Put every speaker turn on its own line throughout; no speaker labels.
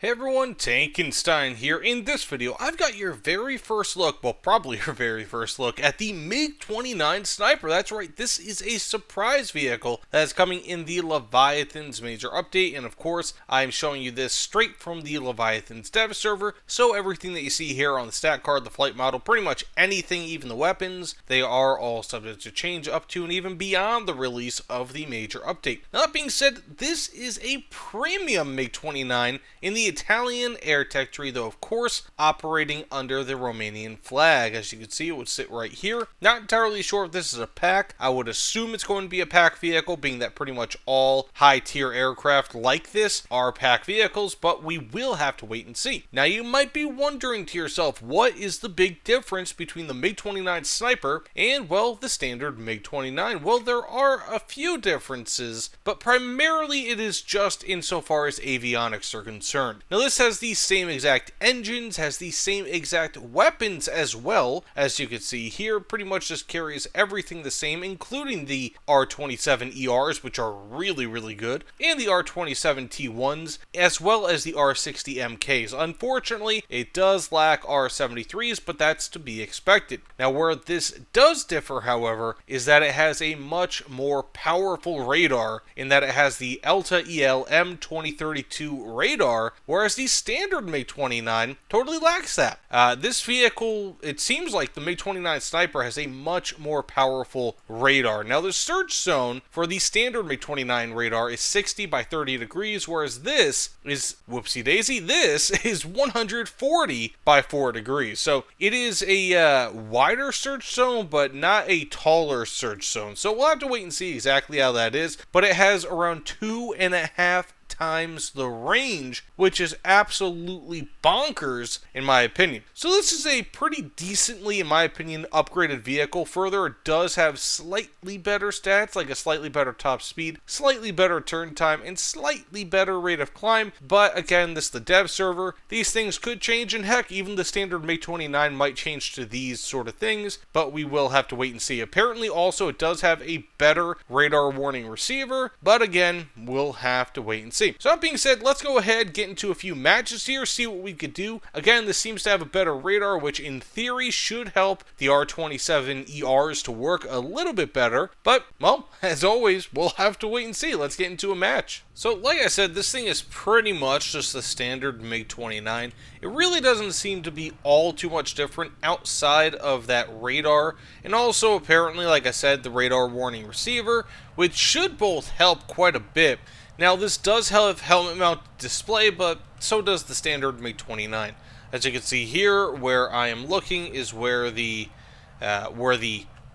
Hey everyone, Tankenstein here. In this video, I've got your very first look, well probably your very first look, at the MiG-29 Sniper. That's right, this is a surprise vehicle that's coming in the Leviathans major update, and of course, I'm showing you this straight from the Leviathans dev server, so everything that you see here on the stat card, the flight model, pretty much anything, even the weapons, they are all subject to change up to and even beyond the release of the major update. Now that being said, this is a premium MiG-29 in the Italian air tech tree, though of course operating under the Romanian flag. As you can see, it would sit right here. Not entirely sure if this is a pack. I would assume it's going to be a pack vehicle, being that pretty much all high tier aircraft like this are pack vehicles, but we will have to wait and see. Now you might be wondering to yourself, what is the big difference between the MiG-29 Sniper and, well, the standard MiG-29? Well, there are a few differences, but primarily it is just insofar as avionics are concerned. Now this has the same exact engines, has the same exact weapons as well. As you can see here, pretty much just carries everything the same, including the R27ERs, which are really good, and the R27T1s, as well as the R60MKs. Unfortunately, it does lack R73s, but that's to be expected. Now where this does differ, however, is that it has a much more powerful radar, in that it has the Elta EL M2032 radar, whereas the standard MiG-29 totally lacks that. This vehicle, it seems like the MiG-29 Sniper has a much more powerful radar. Now the search zone for the standard MiG-29 radar is 60 by 30 degrees, whereas this is, whoopsie daisy, this is 140 by 4 degrees. So it is a wider search zone, but not a taller search zone. So we'll have to wait and see exactly how that is, but it has around 2.5 times the range, which is absolutely bonkers in my opinion. So this is a pretty decently, in my opinion, upgraded vehicle. Further, it does have slightly better stats, like a slightly better top speed, slightly better turn time, and slightly better rate of climb. But again, this is the dev server. These things could change, and heck, even the standard MiG-29 might change to these sort of things, but we will have to wait and see. Apparently also it does have a better radar warning receiver, but again, we'll have to wait and see. So that being said, let's go ahead, get into a few matches here, see what we could do. Again, this seems to have a better radar, which in theory should help the R27ERs to work a little bit better. But, well, as always, we'll have to wait and see. Let's get into a match. So, like I said, this thing is pretty much just the standard MiG-29. It really doesn't seem to be all too much different outside of that radar. And also, apparently, like I said, the radar warning receiver, which should both help quite a bit. Now, this does have helmet mount display, but so does the standard MiG-29. As you can see here, where I am looking is where the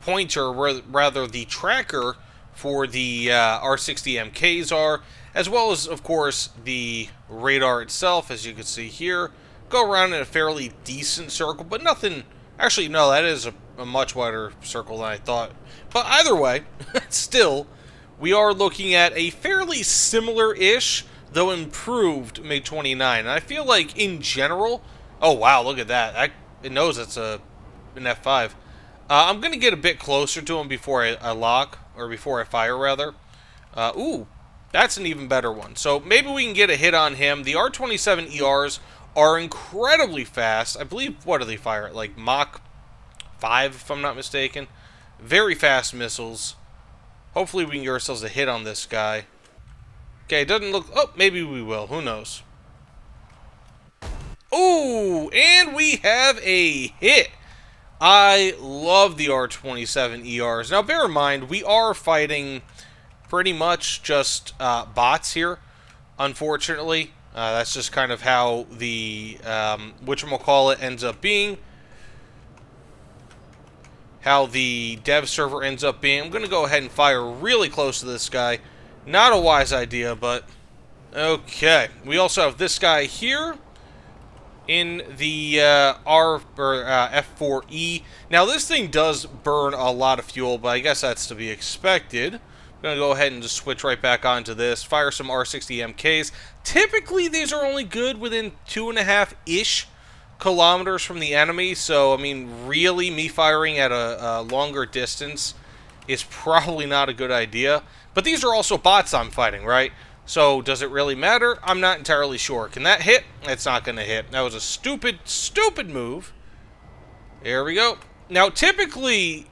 pointer, rather the tracker for the R60MKs are, as well as, of course, the radar itself. As you can see here, go around in a fairly decent circle, but nothing. Actually, no, that is a much wider circle than I thought. But either way, still, we are looking at a fairly similar-ish, though improved MiG-29. And I feel like, in general... Oh, wow, look at that. It knows it's an F5. I'm going to get a bit closer to him before I lock, or before I fire, rather. Ooh, that's an even better one. So maybe we can get a hit on him. The R27ERs are incredibly fast. I believe, what do they fire at? Like Mach 5, if I'm not mistaken. Very fast missiles. Hopefully we can get ourselves a hit on this guy. Okay, it doesn't look... Oh, maybe we will. Who knows? Ooh, and we have a hit. I love the R27ERs. Now, bear in mind, we are fighting pretty much just bots here, unfortunately. That's just kind of how the whatchamacallit ends up being. How the dev server ends up being. I'm going to go ahead and fire really close to this guy. Not a wise idea, but okay. We also have this guy here in the F4E. Now, this thing does burn a lot of fuel, but I guess that's to be expected. I'm going to go ahead and just switch right back onto this. Fire some R60MKs. Typically, these are only good within 2.5-ish kilometers from the enemy, so I mean, really, me firing at a longer distance is probably not a good idea. But these are also bots I'm fighting, right? So does it really matter? I'm not entirely sure. Can that hit? It's not going to hit. That was a stupid, stupid move. There we go. Now, typically,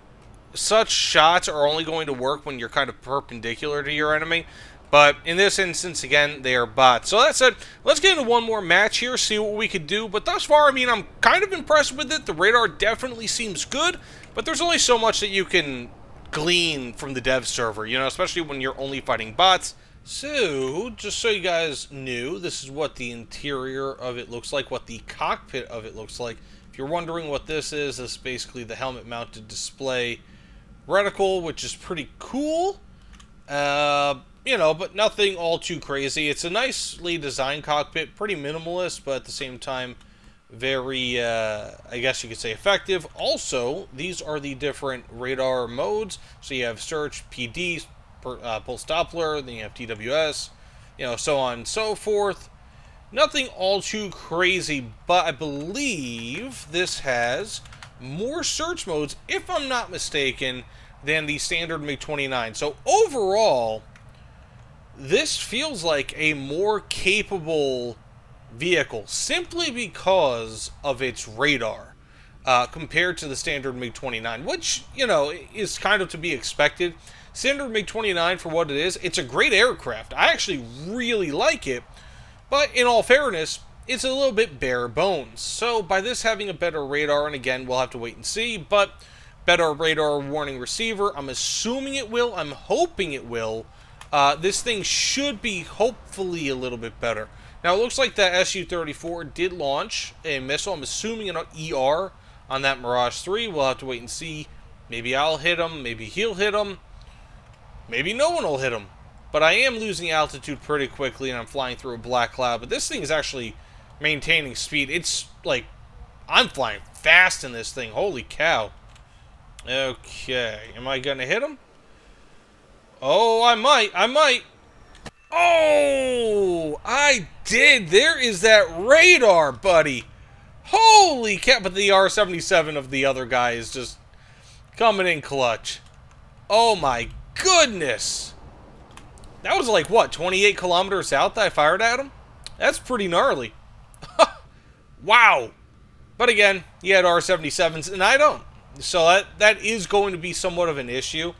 such shots are only going to work when you're kind of perpendicular to your enemy. But in this instance, again, they are bots. So that said, let's get into one more match here, see what we could do. But thus far, I mean, I'm kind of impressed with it. The radar definitely seems good, but there's only so much that you can glean from the dev server, you know, especially when you're only fighting bots. So, just so you guys knew, this is what the interior of it looks like, what the cockpit of it looks like. If you're wondering what this is basically the helmet-mounted display reticle, which is pretty cool. You know, but nothing all too crazy. It's a nicely designed cockpit, pretty minimalist, but at the same time, very, I guess you could say, effective. Also, these are the different radar modes. So you have search, PD, pulse Doppler, then you have TWS, you know, so on and so forth. Nothing all too crazy, but I believe this has more search modes, if I'm not mistaken, than the standard MiG-29. So overall, this feels like a more capable vehicle simply because of its radar compared to the standard MiG-29, which, you know, is kind of to be expected. Standard MiG-29, for what it is, it's a great aircraft. I actually really like it. But in all fairness, it's a little bit bare bones. So by this having a better radar, and again, we'll have to wait and see, but better radar warning receiver, I'm assuming it will, I'm hoping it will. This thing should be hopefully a little bit better. Now it looks like that Su-34 did launch a missile. I'm assuming an ER on that Mirage 3. We'll have to wait and see. Maybe I'll hit him, maybe he'll hit him, maybe no one will hit him. But I am losing altitude pretty quickly, and I'm flying through a black cloud. But this thing is actually maintaining speed. It's like, I'm flying fast in this thing. Holy cow. Okay, am I going to hit him? Oh, I might. Oh, I did. There is that radar, buddy. Holy cow. But the R-77 of the other guy is just coming in clutch. Oh, my goodness. That was like, what, 28 kilometers out that I fired at him? That's pretty gnarly. Wow. But again, he had R-77s, and I don't. So that is going to be somewhat of an issue,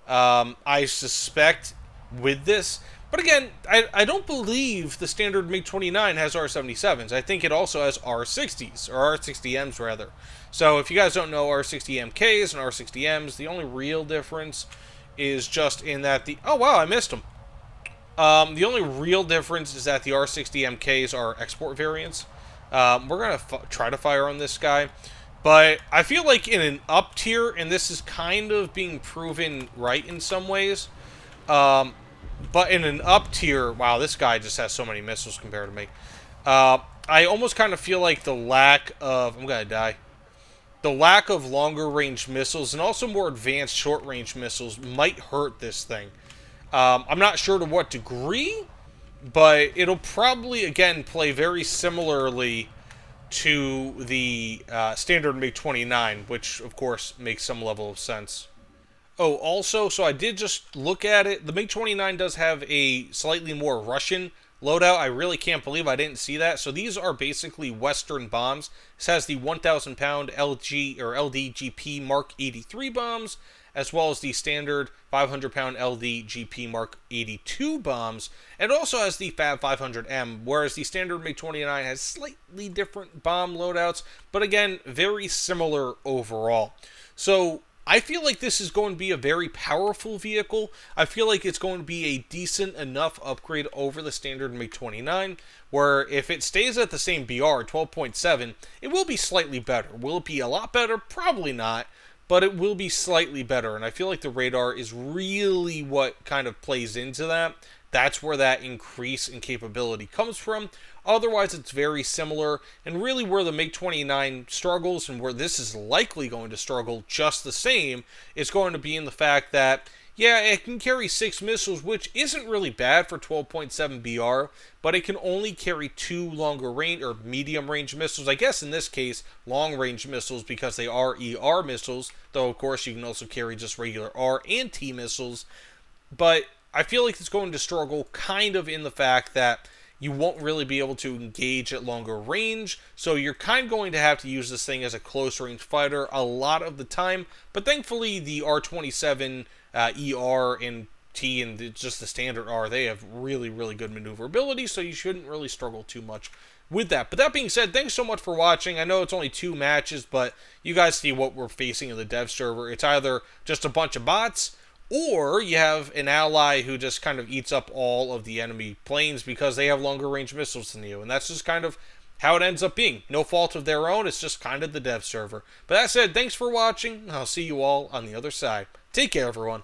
I suspect, with this. But again, I don't believe the standard MiG-29 has R-77s. I think it also has R-60s, or R-60Ms, rather. So if you guys don't know R-60MKs and R-60Ms, the only real difference is just in that the... Oh, wow, I missed them. The only real difference is that the R-60MKs are export variants. We're going to try to fire on this guy. But I feel like in an up tier, and this is kind of being proven right in some ways, but in an up tier, wow, this guy just has so many missiles compared to me. I almost kind of feel like the lack of... I'm going to die. The lack of longer range missiles and also more advanced short range missiles might hurt this thing. I'm not sure to what degree, but it'll probably, again, play very similarly to the standard MiG-29, which, of course, makes some level of sense. Oh, also, so I did just look at it. The MiG-29 does have a slightly more Russian loadout. I really can't believe I didn't see that. So these are basically Western bombs. This has the 1,000-pound LG or LDGP Mark 83 bombs, as well as the standard 500-pound LDGP Mark 82 bombs. And it also has the Fab 500M, whereas the standard MiG-29 has slightly different bomb loadouts, but again, very similar overall. So I feel like this is going to be a very powerful vehicle. I feel like it's going to be a decent enough upgrade over the standard MiG-29, where if it stays at the same BR, 12.7, it will be slightly better. Will it be a lot better? Probably not, but it will be slightly better, and I feel like the radar is really what kind of plays into that. That's where that increase in capability comes from. Otherwise, it's very similar, and really where the MiG-29 struggles, and where this is likely going to struggle just the same, is going to be in the fact that, yeah, it can carry 6 missiles, which isn't really bad for 12.7 BR, but it can only carry 2 longer range, or medium range missiles. I guess in this case, long range missiles, because they are ER missiles, though of course you can also carry just regular R and T missiles. But I feel like it's going to struggle kind of in the fact that you won't really be able to engage at longer range, so you're kind of going to have to use this thing as a close range fighter a lot of the time. But thankfully, the R-27 ER and T and just the standard R, they have really, really good maneuverability, so you shouldn't really struggle too much with that. But that being said, thanks so much for watching. I know it's only 2 matches, but you guys see what we're facing in the dev server. It's either just a bunch of bots, or you have an ally who just kind of eats up all of the enemy planes because they have longer range missiles than you. And that's just kind of how it ends up being. No fault of their own, it's just kind of the dev server. But that said, thanks for watching. I'll see you all on the other side. Take care, everyone.